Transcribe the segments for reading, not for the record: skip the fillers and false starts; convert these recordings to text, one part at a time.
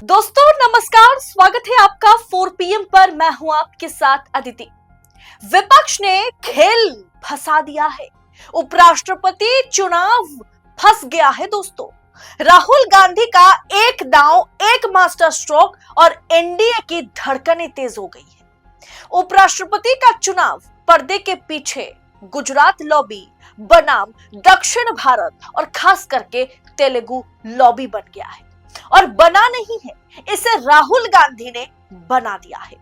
दोस्तों नमस्कार, स्वागत है आपका 4 PM पर। मैं हूं आपके साथ अदिति। विपक्ष ने खेल फंसा दिया है। उपराष्ट्रपति चुनाव फंस गया है दोस्तों। राहुल गांधी का एक दांव, एक मास्टर स्ट्रोक और एनडीए की धड़कनें तेज हो गई है। उपराष्ट्रपति का चुनाव पर्दे के पीछे गुजरात लॉबी बनाम दक्षिण भारत और खास करके तेलुगु लॉबी बन गया है। और बना नहीं है, इसे राहुल गांधी ने बना दिया है।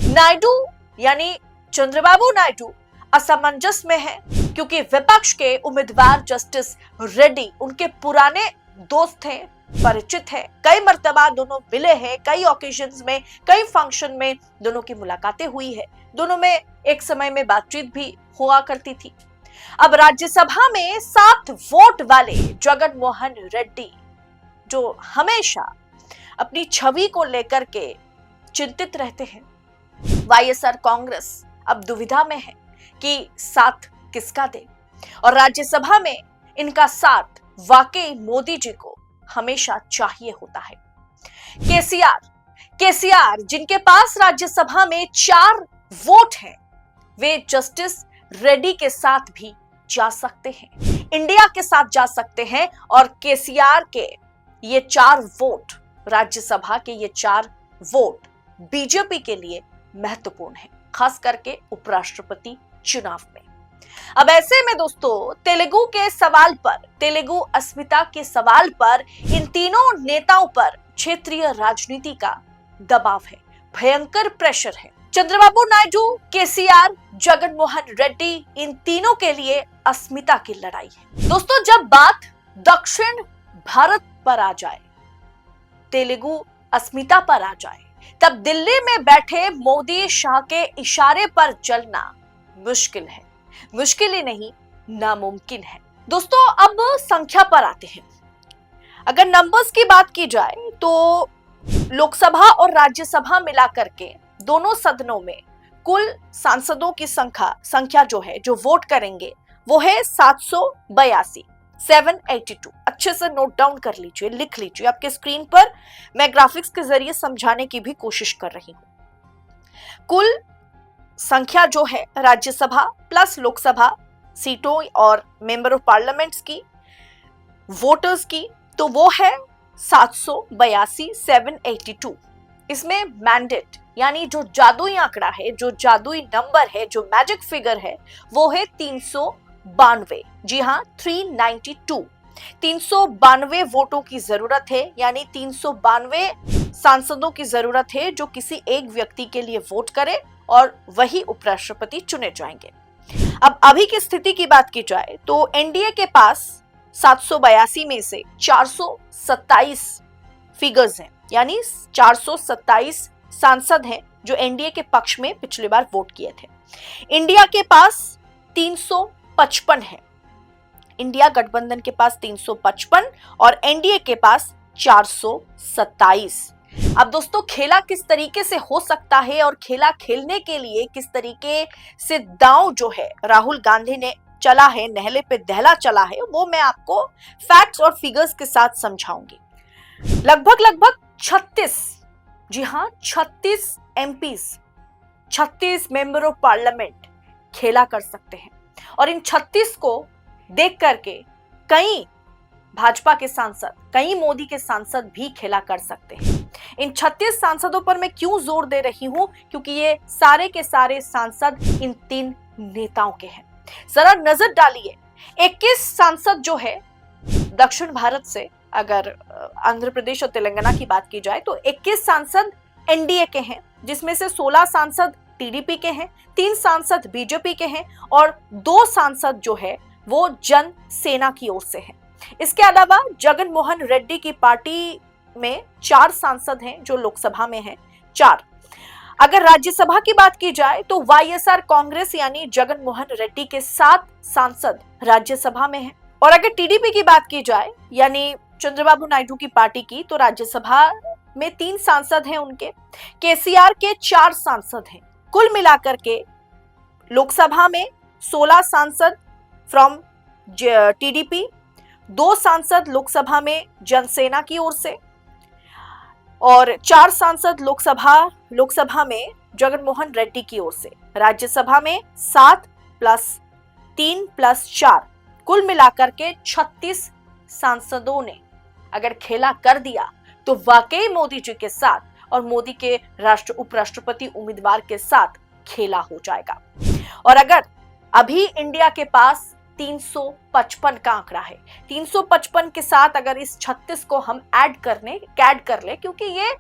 नायडू यानी चंद्रबाबू नायडू असमंजस में है क्योंकि विपक्ष के उम्मीदवार जस्टिस रेड्डी उनके पुराने दोस्त हैं, परिचित हैं। कई मर्तबा दोनों मिले हैं, कई ओकेजन्स में, कई फंक्शन में दोनों की मुलाकातें हुई है। दोनों में एक समय में बातचीत भी हुआ करती थी। अब राज्यसभा में 7 वोट वाले जगन मोहन रेड्डी, जो हमेशा अपनी छवि को लेकर के चिंतित रहते हैं, वाईएसआर कांग्रेस अब दुविधा में है कि साथ किसका दे। और राज्यसभा में इनका साथ वाकई मोदी जी को हमेशा चाहिए होता है। केसीआर जिनके पास राज्यसभा में 4 वोट हैं, वे जस्टिस रेड्डी के साथ भी जा सकते हैं, इंडिया के साथ जा सकते हैं। और केसीआर के ये 4 वोट, राज्यसभा के ये 4 वोट बीजेपी के लिए महत्वपूर्ण है, खास करके उपराष्ट्रपति चुनाव में। अब ऐसे में दोस्तों तेलुगु के सवाल पर, तेलुगु अस्मिता के सवाल पर इन तीनों नेताओं पर क्षेत्रीय राजनीति का दबाव है, भयंकर प्रेशर है। चंद्रबाबू नायडू, केसीआर, जगन मोहन रेड्डी, इन तीनों के लिए अस्मिता की लड़ाई है। दोस्तों जब बात दक्षिण भारत पर आ जाए, तेलुगु अस्मिता पर आ जाए, तब दिल्ली में बैठे मोदी शाह के इशारे पर चलना मुश्किल है। मुश्किल ही नहीं, नामुमकिन है। दोस्तों अब संख्या पर आते हैं। अगर नंबर्स की बात की जाए तो लोकसभा और राज्यसभा मिलाकर के दोनों सदनों में कुल सांसदों की संख्या जो है, जो वोट करेंगे, वो है 782। अच्छे से नोट डाउन कर लीजिए, लिख लीजिए। आपके स्क्रीन पर मैं ग्राफिक्स के जरिए समझाने की भी कोशिश कर रही हूं। कुल संख्या जो है राज्यसभा प्लस लोकसभा सीटों और मेंबर ऑफ पार्लियामेंट्स की, वोटर्स की, तो वो है 782। इसमें मैंडेट यानी जो जादुई आंकड़ा है, जो जादुई नंबर है, जो मैजिक फिगर है, वो है 392। जी हाँ, 392। 392 वोटों की जरूरत है, यानी 392 सांसदों की जरूरत है जो किसी एक व्यक्ति के लिए वोट करे और वही उपराष्ट्रपति चुने जाएंगे। अब अभी की स्थिति की बात की जाए तो एनडीए के पास 782 में से 427 फिगर्स हैं, यानी 427 सांसद हैं जो एनडीए के पक्ष में पिछली बार वोट किए थे। इंडिया के पास 355 है। इंडिया गठबंधन के पास 355 और एनडीए के पास 427। अब दोस्तों खेला किस तरीके से हो सकता है और खेला खेलने के लिए किस तरीके से दांव जो है राहुल गांधी ने चला है, नहले पे दहला चला है, वो मैं आपको फैक्ट्स और फिगर्स के साथ समझाऊंगी। लगभग 36, जी हाँ 36 एमपीज, 36 मेंबर ऑफ पार्लियामेंट खेला कर सकते हैं। और इन 36 को देख करके कई भाजपा के सांसद, कई मोदी के सांसद भी खेला कर सकते हैं। इन 36 सांसदों पर मैं क्यों जोर दे रही हूं, क्योंकि ये सारे के सारे सांसद इन 3 नेताओं के हैं। जरा नजर डालिए, 21 सांसद जो है दक्षिण भारत से, अगर आंध्र प्रदेश और तेलंगाना की बात की जाए तो 21 सांसद एनडीए के हैं, जिसमें से 16 सांसद टीडीपी के हैं, 3 सांसद बीजेपी के हैं और 2 सांसद जो है वो जन सेना की ओर से हैं। इसके अलावा जगन मोहन रेड्डी की पार्टी में 4 सांसद हैं जो लोकसभा में हैं, 4। अगर राज्यसभा की बात की जाए तो वाईएसआर कांग्रेस यानी जगन मोहन रेड्डी के 7 सांसद राज्यसभा में हैं। और अगर टीडीपी की बात की जाए यानी चंद्रबाबू नायडू की पार्टी की, तो राज्यसभा में 3 सांसद हैं उनके, केसीआर के 4 सांसद हैं। कुल मिलाकर के लोकसभा में 16 सांसद फ्रॉम टीडीपी, 2 सांसद लोकसभा में जनसेना की ओर से और 4 सांसद लोकसभा में जगनमोहन रेड्डी की ओर से, राज्यसभा में 7 + 3 + 4 कुल मिलाकर के 36 सांसदों ने अगर खेला कर दिया तो वाकई मोदी जी के साथ और मोदी के उपराष्ट्रपति उम्मीदवार के साथ खेला हो जाएगा। और अगर अभी इंडिया के पास 355 का आंकड़ा है, 355 के साथ अगर इस 36 को हम ऐड कर ले, क्योंकि ये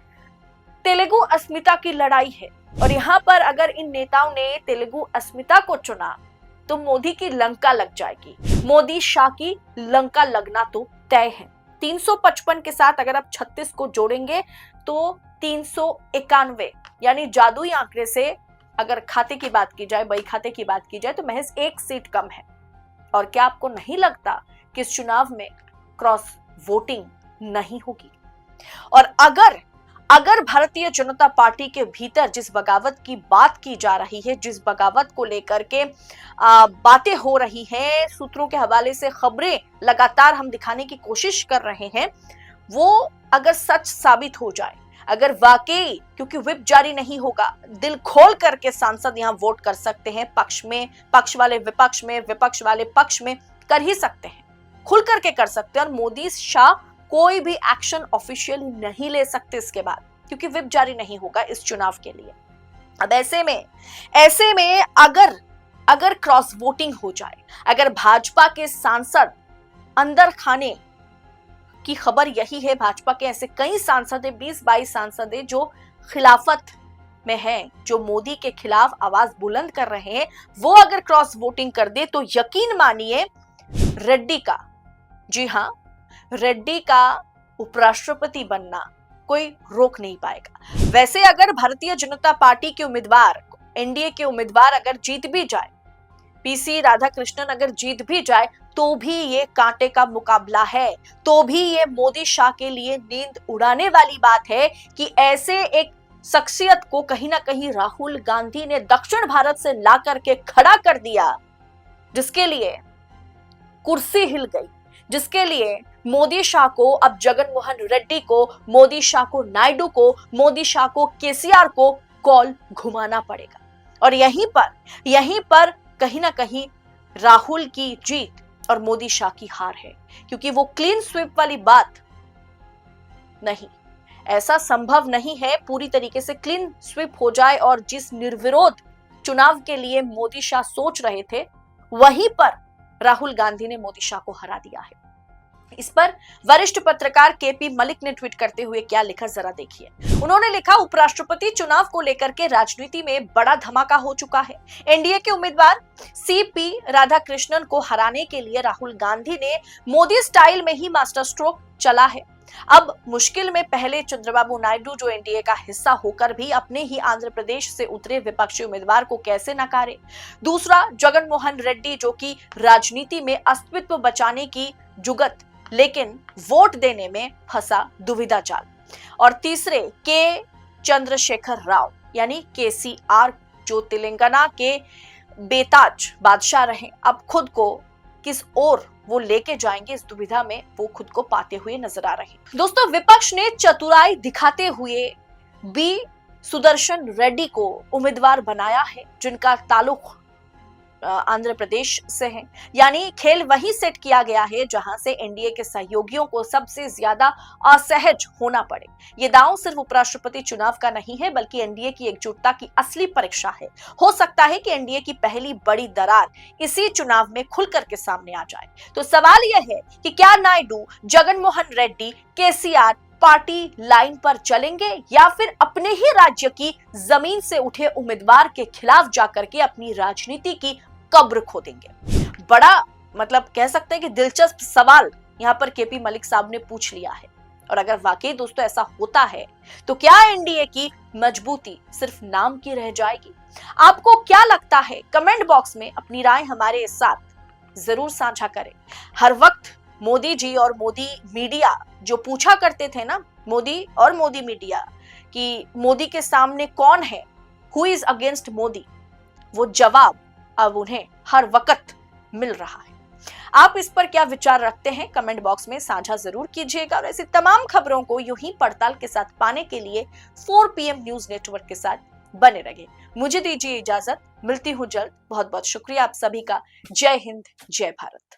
तेलुगु अस्मिता की लड़ाई है और यहाँ पर अगर इन नेताओं ने तेलुगु अस्मिता को चुना तो मोदी की लंका लग जाएगी, मोदी शाह की लंका लगना तो तय है। 355 के साथ अगर आप 36 को जोड़ेंगे तो 391, यानी जादुई आंकड़े से अगर खाते की बात की जाए, बही खाते की बात की जाए तो महज 1 सीट कम है। और क्या आपको नहीं लगता कि इस चुनाव में क्रॉस वोटिंग नहीं होगी? और अगर भारतीय जनता पार्टी के भीतर जिस बगावत की बात की जा रही है, जिस बगावत को लेकर के बातें हो रही हैं, सूत्रों के हवाले से खबरें लगातार हम दिखाने की कोशिश कर रहे हैं, वो अगर सच साबित हो जाए, अगर वाकई, क्योंकि व्हिप जारी नहीं होगा, दिल खोल करके सांसद यहां वोट कर सकते हैं, पक्ष वाले विपक्ष में, विपक्ष वाले पक्ष में कर ही सकते हैं, खुल करके कर सकते हैं। और मोदी शाह कोई भी एक्शन ऑफिशियली नहीं ले सकते इसके बाद, क्योंकि व्हिप जारी नहीं होगा इस चुनाव के लिए। अब ऐसे में अगर क्रॉस वोटिंग हो जाए, अगर भाजपा के सांसद अंदर खाने की खबर यही है, भाजपा के ऐसे कई सांसद हैं, 20-22 सांसद हैं जो खिलाफत में हैं, जो मोदी के खिलाफ आवाज बुलंद कर रहे हैं, वो अगर क्रॉस वोटिंग कर दे तो यकीन मानिए रेड्डी का, जी हां, रेड्डी का उपराष्ट्रपति बनना कोई रोक नहीं पाएगा। वैसे अगर भारतीय जनता पार्टी के उम्मीदवार, एनडीए के उम्मीदवार अगर जीत भी जाए, पीसी राधाकृष्णन अगर जीत भी जाए, तो भी ये कांटे का मुकाबला है, तो भी ये मोदी शाह के लिए नींद उड़ाने वाली बात है कि ऐसे एक शख्सियत को कहीं ना कहीं राहुल गांधी ने दक्षिण भारत से ला करके खड़ा कर दिया, जिसके लिए कुर्सी हिल गई, जिसके लिए मोदी शाह को, अब जगनमोहन रेड्डी को, मोदी शाह को नायडू को, मोदी शाह को केसीआर को कॉल घुमाना पड़ेगा। और यहीं पर कहीं ना कहीं राहुल की जीत और मोदी शाह की हार है, क्योंकि वो क्लीन स्वीप वाली बात नहीं, ऐसा संभव नहीं है पूरी तरीके से क्लीन स्वीप हो जाए और जिस निर्विरोध चुनाव के लिए मोदी शाह सोच रहे थे, वहीं पर राहुल गांधी ने मोदी शाह को हरा दिया है। इस पर वरिष्ठ पत्रकार केपी मलिक ने ट्वीट करते हुए क्या लिखा, जरा देखिए। उन्होंने लिखा, उपराष्ट्रपति चुनाव को लेकर के राजनीति में बड़ा धमाका हो चुका है। एनडीए के उम्मीदवार सीपी राधाकृष्णन को हराने के लिए राहुल गांधी ने मोदी स्टाइल में ही मास्टर स्ट्रोक चला है। अब मुश्किल में पहले चंद्रबाबू नायडू, जो एनडीए का हिस्सा होकर भी अपने ही आंध्र प्रदेश से उतरे विपक्षी उम्मीदवार को कैसे नकारे। दूसरा, जगनमोहन रेड्डी, जो कि राजनीति में अस्तित्व बचाने की जुगत, लेकिन वोट देने में फंसा दुविधा जाल। और तीसरे, के चंद्रशेखर राव यानी केसीआर, जो तेलंगाना के बेताज बादशाह रहे, अब खुद को किस ओर वो लेके जाएंगे, इस दुविधा में वो खुद को पाते हुए नजर आ रहे हैं। दोस्तों, विपक्ष ने चतुराई दिखाते हुए बी सुदर्शन रेड्डी को उम्मीदवार बनाया है, जिनका ताल्लुक आंध्र प्रदेश से है। यानी खेल वही सेट किया गया है जहां से एनडीए के सहयोगियों को सबसे ज्यादा असहज होना पड़े। ये दांव सिर्फ उपराष्ट्रपति चुनाव का नहीं है, बल्कि एनडीए की एकजुटता की असली परीक्षा है। हो सकता है कि एनडीए की पहली बड़ी दरार इसी चुनाव में खुल करके सामने आ जाए। तो सवाल यह है कि क्या नायडू, जगनमोहन रेड्डी, केसीआर पार्टी लाइन पर चलेंगे या फिर अपने ही राज्य की जमीन से उठे उम्मीदवार के खिलाफ जाकर के अपनी राजनीति की कब्र खोदेंगे। बड़ा कह सकते हैं कि दिलचस्प सवाल यहाँ पर केपी मलिक साहब ने पूछ लिया है। और अगर वाकई दोस्तों ऐसा होता है तो क्या एनडीए की मजबूती सिर्फ नाम की रह जाएगी? आपको क्या लगता है? कमेंट बॉक्स में अपनी राय हमारे साथ जरूर साझा करें। हर वक्त मोदी जी और मोदी मीडिया जो पूछा करते थे ना, मोदी और मोदी मीडिया, कि मोदी के सामने कौन है, हु इज अगेंस्ट मोदी, वो जवाब अब उन्हें हर वक्त मिल रहा है। आप इस पर क्या विचार रखते हैं कमेंट बॉक्स में साझा जरूर कीजिएगा और ऐसी तमाम खबरों को यूं ही पड़ताल के साथ पाने के लिए 4 PM न्यूज नेटवर्क के साथ बने रहिए। मुझे दीजिए इजाजत, मिलती हूं जल्द। बहुत बहुत शुक्रिया आप सभी का। जय हिंद, जय भारत।